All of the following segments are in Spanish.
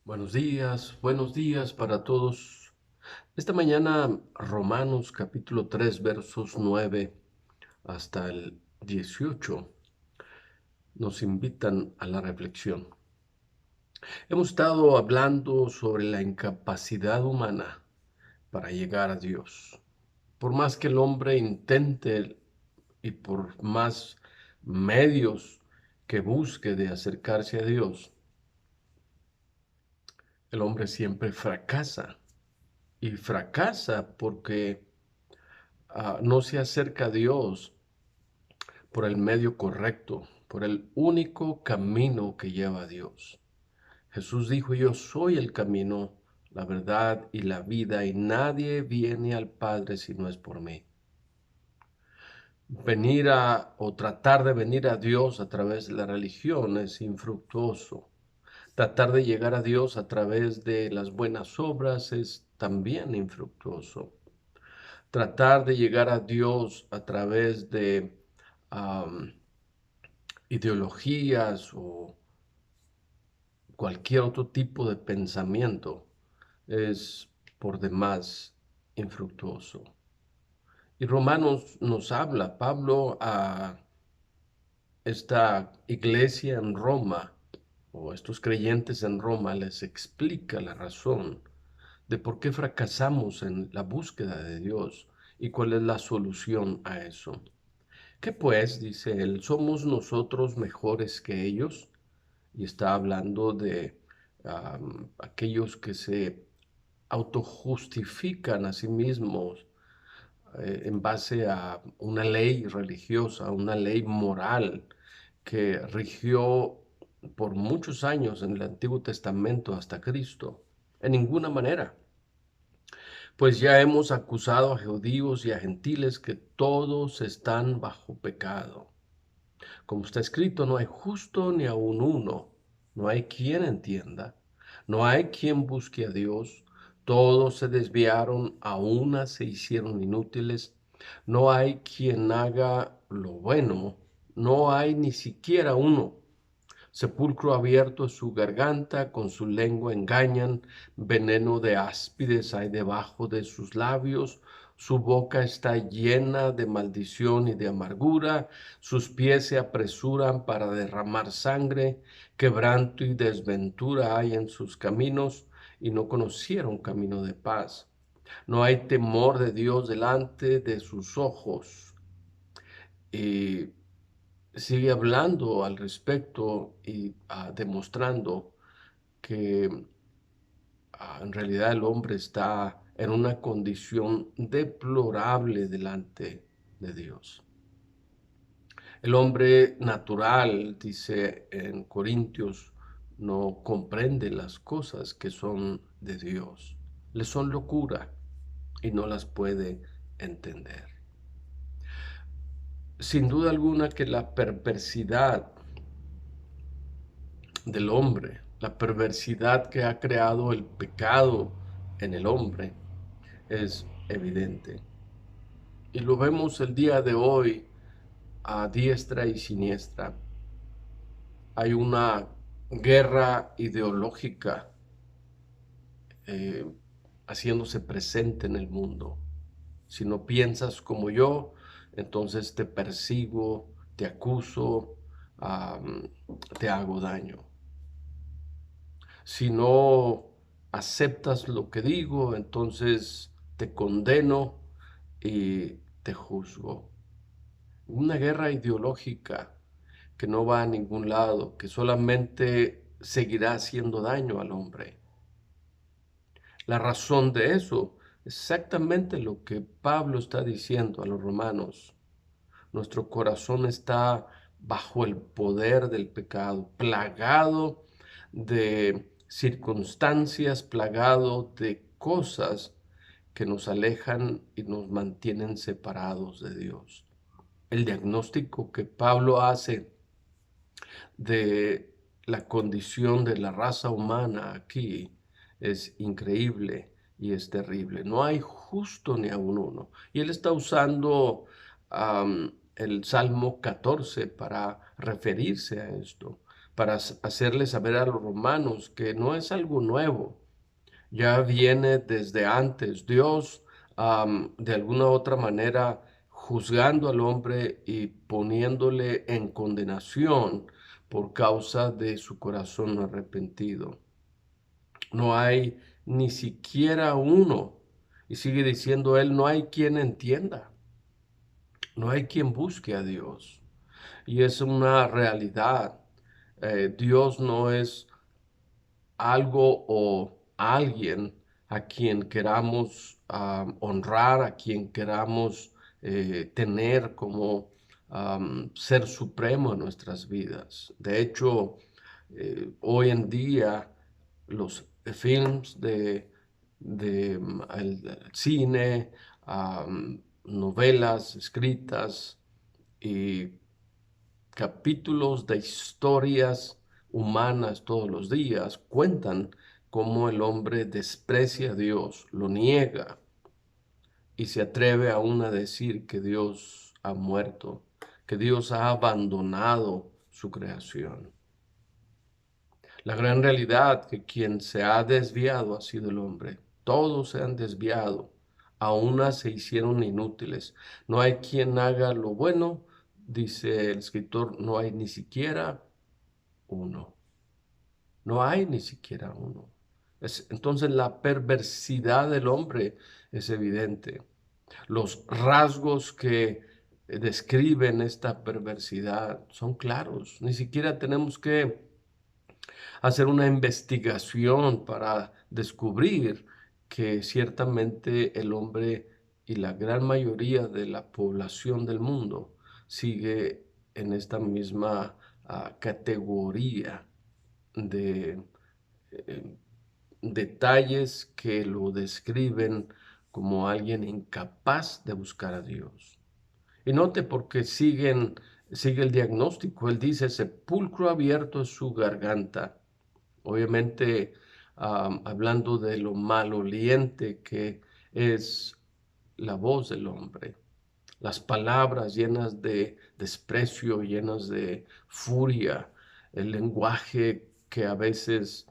Buenos días para todos. Esta mañana Romanos capítulo 3 versos 9 hasta el 18 nos invitan a la reflexión. Hemos estado hablando sobre la incapacidad humana para llegar a Dios. Por más que el hombre intente y por más medios que busque de acercarse a Dios, el hombre siempre fracasa. Y fracasa porque no se acerca a Dios por el medio correcto, por el único camino que lleva a Dios. Jesús dijo: yo soy el camino, la verdad y la vida, y nadie viene al Padre si no es por mí. Venir o tratar de venir a Dios a través de la religión es infructuoso. Tratar de llegar a Dios a través de las buenas obras es también infructuoso. Tratar de llegar a Dios a través de am, ideologías o cualquier otro tipo de pensamiento es por demás infructuoso. Y Romanos nos habla, Pablo, a esta iglesia en Roma, o estos creyentes en Roma, les explica la razón de por qué fracasamos en la búsqueda de Dios y cuál es la solución a eso. ¿Qué pues? Dice él, ¿somos nosotros mejores que ellos? Y está hablando de aquellos que se autojustifican a sí mismos en base a una ley religiosa, una ley moral que rigió por muchos años en el Antiguo Testamento hasta Cristo. En ninguna manera. Pues ya hemos acusado a judíos y a gentiles que todos están bajo pecado. Como está escrito, no hay justo ni aun uno, no hay quien entienda, no hay quien busque a Dios, todos se desviaron, a una se hicieron inútiles, no hay quien haga lo bueno, no hay ni siquiera uno. Sepulcro abierto es su garganta, con su lengua engañan, veneno de áspides hay debajo de sus labios, su boca está llena de maldición y de amargura, sus pies se apresuran para derramar sangre, quebranto y desventura hay en sus caminos, y no conocieron camino de paz. No hay temor de Dios delante de sus ojos. Y sigue hablando al respecto y demostrando que en realidad el hombre está en una condición deplorable delante de Dios. El hombre natural, dice en Corintios, no comprende las cosas que son de Dios. Le son locura y no las puede entender. Sin duda alguna que la perversidad del hombre, la perversidad que ha creado el pecado en el hombre, es evidente. Y lo vemos el día de hoy a diestra y siniestra. Hay una guerra ideológica eh, haciéndose presente en el mundo. Si no piensas como yo, entonces te persigo, te acuso, te hago daño. Si no aceptas lo que digo, entonces te condeno y te juzgo. Una guerra ideológica que no va a ningún lado, que solamente seguirá haciendo daño al hombre. La razón de eso es exactamente lo que Pablo está diciendo a los romanos. Nuestro corazón está bajo el poder del pecado, plagado de circunstancias, plagado de cosas que nos alejan y nos mantienen separados de Dios. El diagnóstico que Pablo hace de la condición de la raza humana aquí es increíble y es terrible. No hay justo ni aun uno. Y él está usando el Salmo 14 para referirse a esto, para hacerle saber a los romanos que no es algo nuevo, ya viene desde antes. Dios, de alguna u otra manera, juzgando al hombre y poniéndole en condenación por causa de su corazón no arrepentido. No hay ni siquiera uno. Y sigue diciendo él, no hay quien entienda, no hay quien busque a Dios. Y es una realidad. Dios no es algo o alguien a quien queramos honrar, a quien queramos tener como ser supremo en nuestras vidas. De hecho, hoy en día los films de el cine, novelas escritas y capítulos de historias humanas todos los días cuentan cómo el hombre desprecia a Dios, lo niega y se atreve aún a decir que Dios ha muerto, que Dios ha abandonado su creación. La gran realidad que quien se ha desviado ha sido el hombre. Todos se han desviado, a unas se hicieron inútiles. No hay quien haga lo bueno, dice el escritor, no hay ni siquiera uno. No hay ni siquiera uno. Entonces la perversidad del hombre es evidente. Los rasgos que describen esta perversidad son claros. Ni siquiera tenemos que hacer una investigación para descubrir que ciertamente el hombre y la gran mayoría de la población del mundo sigue en esta misma categoría de eh, detalles que lo describen como alguien incapaz de buscar a Dios. Y note porque sigue el diagnóstico. Él dice, sepulcro abierto es su garganta. Obviamente, hablando de lo maloliente que es la voz del hombre, las palabras llenas de desprecio, llenas de furia, el lenguaje que a veces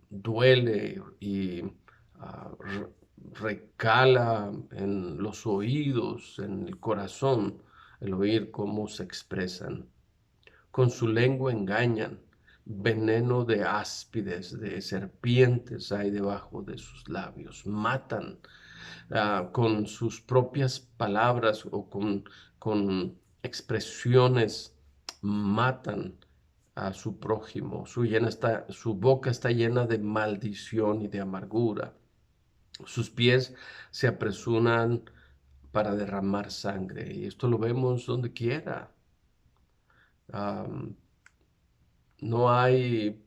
duele y recala en los oídos, en el corazón, el oír cómo se expresan. Con su lengua engañan, veneno de áspides, de serpientes hay debajo de sus labios, matan con sus propias palabras o con expresiones, matan a su prójimo, su boca está llena de maldición y de amargura, sus pies se apresuran para derramar sangre, y esto lo vemos donde quiera. No hay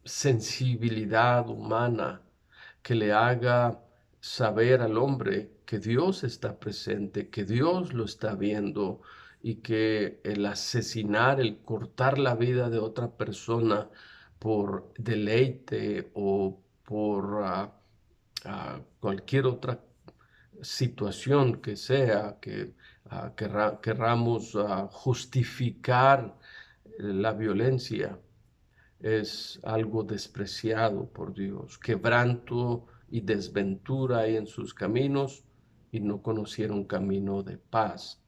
sensibilidad humana que le haga saber al hombre que Dios está presente, que Dios lo está viendo y que el asesinar, el cortar la vida de otra persona por deleite o por cualquier otra situación que sea, que querramos justificar la violencia, es algo despreciado por Dios. Quebranto y desventura hay en sus caminos y no conocieron camino de paz.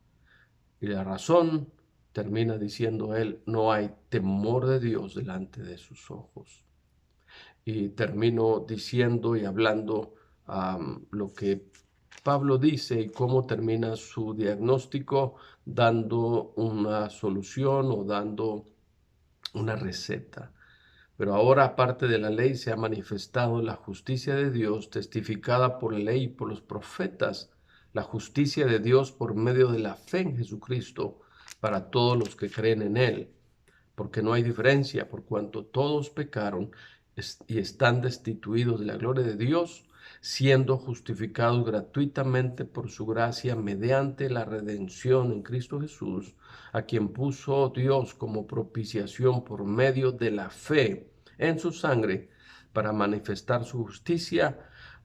Y la razón, termina diciendo él, no hay temor de Dios delante de sus ojos. Y termino diciendo y hablando lo que Pablo dice y cómo termina su diagnóstico dando una solución o dando una receta. Pero ahora, aparte de la ley, se ha manifestado la justicia de Dios, testificada por la ley y por los profetas, la justicia de Dios por medio de la fe en Jesucristo para todos los que creen en Él, porque no hay diferencia, por cuanto todos pecaron y están destituidos de la gloria de Dios, siendo justificados gratuitamente por su gracia mediante la redención en Cristo Jesús, a quien puso Dios como propiciación por medio de la fe en su sangre, para manifestar su justicia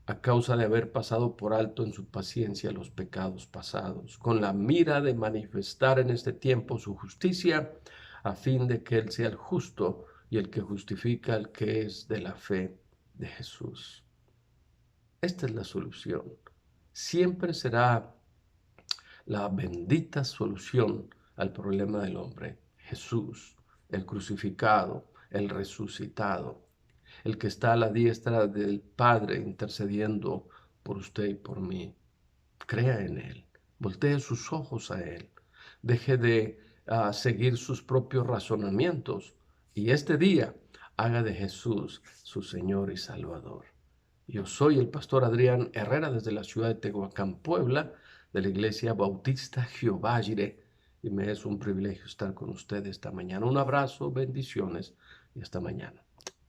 a causa de haber pasado por alto en su paciencia los pecados pasados, con la mira de manifestar en este tiempo su justicia, a fin de que Él sea el justo y el que justifica al que es de la fe de Jesús. Esta es la solución. Siempre será la bendita solución al problema del hombre. Jesús, el crucificado, el resucitado, el que está a la diestra del Padre intercediendo por usted y por mí. Crea en Él, voltee sus ojos a Él, deje de seguir sus propios razonamientos y este día haga de Jesús su Señor y Salvador. Yo soy el pastor Adrián Herrera desde la ciudad de Tehuacán, Puebla, de la Iglesia Bautista Jehová Jireh, y me es un privilegio estar con ustedes esta mañana. Un abrazo, bendiciones y hasta mañana.